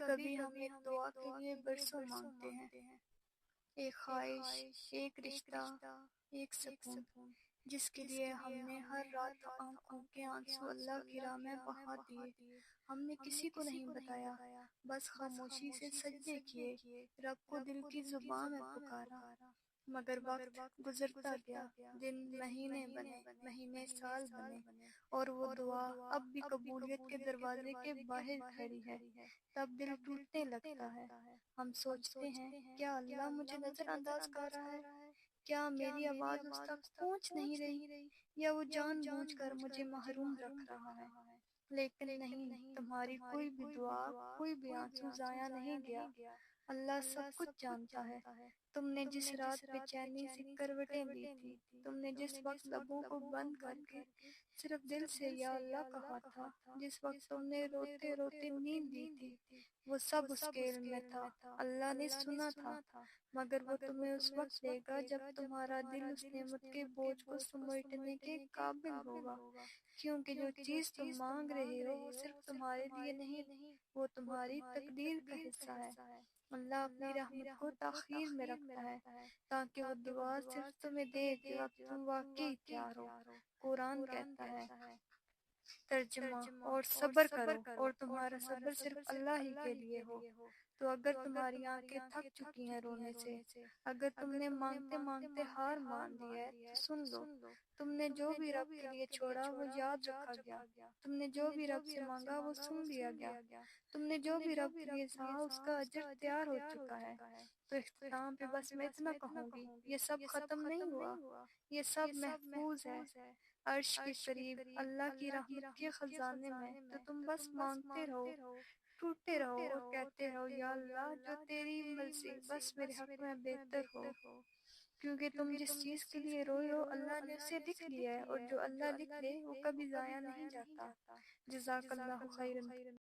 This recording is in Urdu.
کبھی ہم ایک دعا کے لیے برسوں مانگتے ہیں، ایک خواہش، ایک رشتہ، ایک سکون، جس کے لیے ہم نے ہر رات آنکھوں کے آنسو اللہ کی راہ میں بہا دیے۔ ہم نے کسی کو نہیں بتایا، بس خاموشی سے سجدے کیے، رب کو دل کی زبان میں پکارا۔ مگر وقت گزرتا گیا، دن مہینے بنے، مہینے سال بنے، اور وہ دعا اب بھی قبولیت کے دروازے کے باہر کھڑی ہے۔ تب دل ٹوٹنے لگتا ہے، ہم سوچتے ہیں کیا اللہ مجھے نظر انداز کر رہا ہے؟ کیا میری آواز اس تک پہنچ نہیں رہی؟ یا وہ جان بوجھ کر مجھے محروم رکھ رہا ہے؟ لیکن نہیں، تمہاری کوئی بھی دعا، کوئی بھی آنسو ضائع نہیں گیا۔ اللہ سب کچھ جانتا ہے۔ تم نے جس رات بے چینی سے کروٹیں لی تھی، تم نے جس وقت لبوں کو بند کر کے صرف دل سے یا اللہ کہا تھا، جس وقت تم نے روتے روتے نیند لی تھی، وہ سب اس کے علم میں تھا۔ اللہ نے سنا تھا، مگر وہ تمہیں اس وقت دے گا جب تمہارا دل اس نعمت کے بوجھ کو سمیٹنے کے قابل ہوگا، کیونکہ جو چیز تم مانگ رہے ہو وہ صرف تمہارے لیے نہیں، وہ تمہاری تقدیر کا حصہ ہے۔ اللہ اپنی رحمت کو تاخیر میں رکھتا ہے تاکہ وہ دعا صرف تمہیں دے جب تم واقعی تیار ہو۔ قرآن کہتا ہے، ترجمہ: اور صبر کرو، اور تمہارا صبر صرف اللہ ہی کے لیے ہو۔ تو اگر تمہاری آنکھیں تھک چکی ہیں رونے سے، اگر تم نے مانگتے مانگتے ہار مان لی ہے، تو سن لو، تم نے جو بھی رب کے لیے چھوڑا وہ یاد رکھا گیا، تم نے جو بھی رب سے مانگا وہ سن لیا گیا، تم نے جو بھی رب کے لیے سہا اس کا اجر تیار ہو چکا ہے۔ تو اختتام پہ بس میں اتنا کہوں گی، یہ سب ختم نہیں ہوا، یہ سب محفوظ ہے عرش کے قریب اللہ کی رحمت کے خزانے میں۔ تو تم بس مانگتے رہو، ٹوٹتے رہو اور کہتے رہو، یا اللہ جو تیری مرضی بس میرے حق میں بہتر ہو، کیونکہ تم جس چیز کے لیے روئے ہو اللہ نے اسے لکھ لیا ہے، اور جو اللہ لکھ لے وہ کبھی ضائع نہیں جاتا۔ جزاک اللہ خیرا۔